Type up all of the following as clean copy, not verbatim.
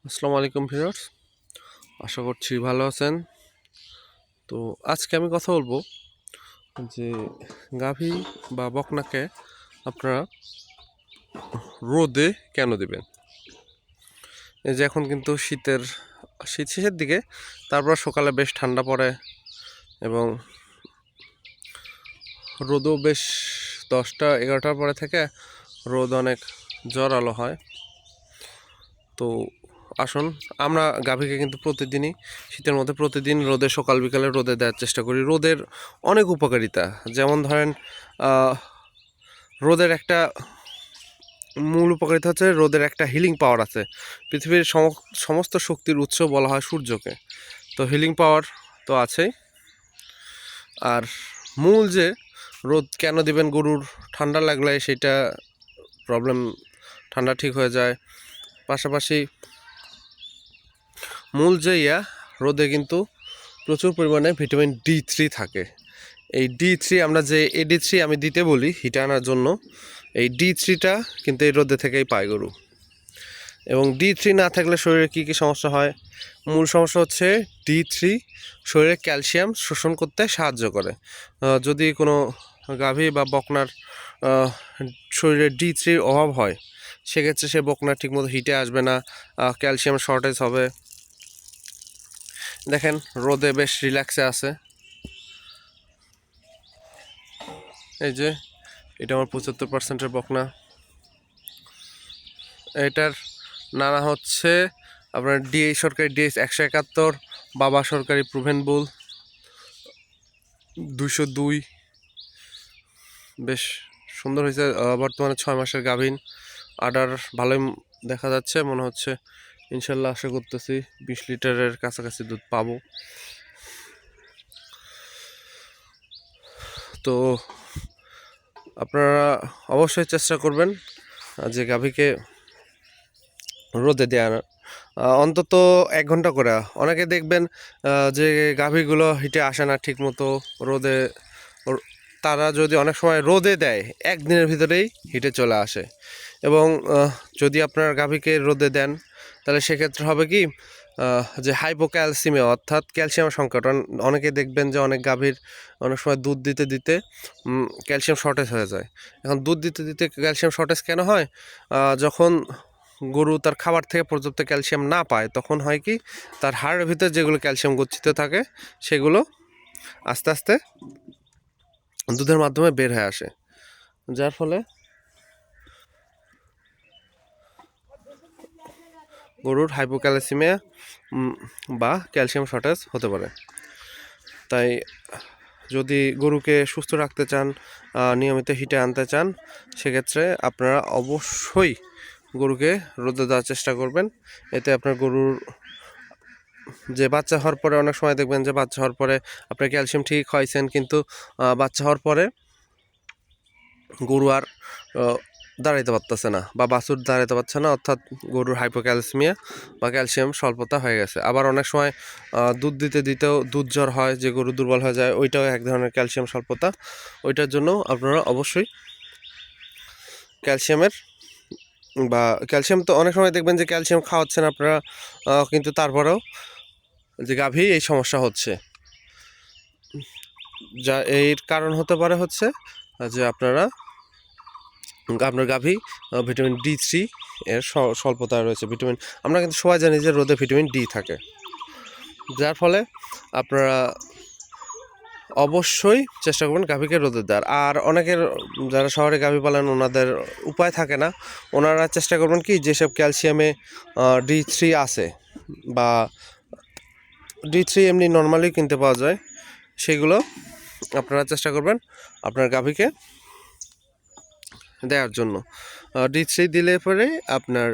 আসসালামু আলাইকুম ভিউয়ার্স, আশা করছি ভালো আছেন। তো আজকে আমি কথা বলবো যে গাভী বা বকনাকে আপনারা রোদে কেন দিবেন। এই যে এখন কিন্তু শীত শেষের দিকে, তারপর সকালে বেশ ঠান্ডা পড়ে এবং রোদও বেশ 10টা-11টার পরে থেকে রোদ অনেক জোরালো হয়। তো আসুন, আমরা গাভীকে কিন্তু প্রতিদিনই শীতের মধ্যে প্রতিদিন রোদে সকাল বিকালে রোদে দেওয়ার চেষ্টা করি। রোদের অনেক উপকারিতা, যেমন ধরেন রোদের একটা মূল উপকারিতা হচ্ছে রোদের একটা হিলিং পাওয়ার আছে। পৃথিবীর সমস্ত শক্তির উৎস বলা হয় সূর্যকে, তো হিলিং পাওয়ার তো আছেই। আর মূল যে রোদ কেন দিবেন, গরুর ঠান্ডা লাগলে সেটা প্রবলেম, ঠান্ডা ঠিক হয়ে যায়। পাশাপাশি মূল যে রোদে কিন্তু প্রচুর পরিমাণে ভিটামিন D3 থাকে। এই D3 আমরা যে AD3 আমি দিতে বলি হিটে আনার জন্য, এই D3টা কিন্তু এই রোদে থেকেই পায় গরু। এবং D3 না থাকলে শরীরে কী কী সমস্যা হয়? মূল সমস্যা হচ্ছে D3 শরীরে ক্যালসিয়াম শোষণ করতে সাহায্য করে। যদি কোনো গাভী বা বকনার শরীরে D3-র অভাব হয়, সেক্ষেত্রে সে বকনা ঠিকমতো হিটে আসবে না, ক্যালসিয়াম শর্টেজ হবে। দেখেন রোদে বেশ রিল্যাক্সে আছে। এই যে এটা আমার 75%-এর বকনা। এটার নানা হচ্ছে আপনার সরকারি DH 171, বাবা সরকারি প্রুভেন বুল 202। বেশ সুন্দর হয়েছে। বর্তমানে 6 মাসের গাভীন, আডার ভালোই দেখা যাচ্ছে। মনে হচ্ছে ইনশাল্লাহ, আশা করতেছি 20 লিটারের কাছাকাছি দুধ পাবো। তো আপনারা অবশ্যই চেষ্টা করবেন যে গাভীকে রোদে দেওয়ার অন্তত 1 ঘন্টা করে। অনেকে দেখবেন যে গাভীগুলো হিটে আসে না ঠিক মতো রোদে, তারা যদি অনেক সময় রোদে দেয় 1 দিনের ভিতরেই হিটে চলে আসে। এবং যদি আপনার গাভীকে রোদে দেন, তাহলে সেক্ষেত্রে হবে কি, যে হাইপোক্যালসিমিয়া অর্থাৎ ক্যালসিয়াম সংকট। অনেকে দেখবেন যে অনেক গাভীর অনেক সময় দুধ দিতে দিতে ক্যালসিয়াম শর্টেজ হয়ে যায়। এখন দুধ দিতে দিতে ক্যালসিয়াম শর্টেজ কেন হয়? যখন গরু তার খাবার থেকে পর্যাপ্ত ক্যালসিয়াম না পায়, তখন হয় কি, তার হাড়ের ভিতরে যেগুলো ক্যালসিয়াম গচ্ছিত থাকে সেগুলো আস্তে আস্তে দুধের মাধ্যমে বের হয়ে আসে, যার ফলে গরুর হাইপোক্যালসিমিয়া বা ক্যালসিয়াম শর্টেজ হতে পারে। তাই যদি গরুকে সুস্থ রাখতে চান, নিয়মিত হিটে আনতে চান, সেক্ষেত্রে আপনারা অবশ্যই গরুকে রোদে দেওয়ার চেষ্টা করবেন। এতে আপনার গরুর যে বাচ্চা হওয়ার পরে, অনেক সময় দেখবেন যে বাচ্চা হওয়ার পরে আপনার ক্যালসিয়াম ঠিক হয়েছেন, কিন্তু বাচ্চা হওয়ার পরে গরু আর দাঁড়াইতে পারতেছে না বা বাছুর দাঁড়াইতে পারছে না, অর্থাৎ গরুর হাইপোক্যালসিমিয়া বা ক্যালসিয়াম স্বল্পতা হয়ে গেছে। আবার অনেক সময় দুধ দিতে দিতেও দুধ জ্বর হয়, যে গরু দুর্বল হয়ে যায়, ওইটাও এক ধরনের ক্যালসিয়াম স্বল্পতা। ওইটার জন্য আপনারা অবশ্যই ক্যালসিয়ামের বা ক্যালসিয়াম, তো অনেক সময় দেখবেন যে ক্যালসিয়াম খাওয়াচ্ছেন আপনারা, কিন্তু তারপরেও যে গাভী এই সমস্যা হচ্ছে, যা এর কারণ হতে পারে হচ্ছে যে আপনার গাভী ভিটামিন D3 এর স্বল্পতা রয়েছে। আমরা কিন্তু সবাই জানি যে রোদে ভিটামিন D থাকে, যার ফলে আপনারা অবশ্যই চেষ্টা করবেন গাভীকে রোদে দেওয়ার। আর অনেকের যারা শহরে গাভী পালেন, ওনাদের উপায় থাকে না, ওনারা চেষ্টা করবেন কি, যেসব ক্যালসিয়ামে D3 আছে বা D3 এমনি নর্মালি কিনতে পাওয়া যায়, সেগুলো আপনারা চেষ্টা করবেন আপনার গাভীকে দেওয়ার জন্য। D3 দিলে পরে আপনার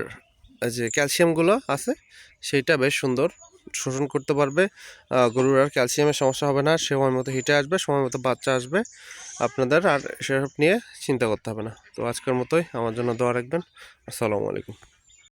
যে ক্যালসিয়ামগুলো আছে সেইটা বেশ সুন্দর শোষণ করতে পারবে। গরুর আর ক্যালসিয়ামের সমস্যা হবে না, সময় মতো হিটে আসবে, সময় মতো বাচ্চা আসবে, আপনাদের আর সেসব নিয়ে চিন্তা করতে হবে না। তো আজকের মতোই আমার জন্য দোয়া রাখবেন। আসসালামু আলাইকুম।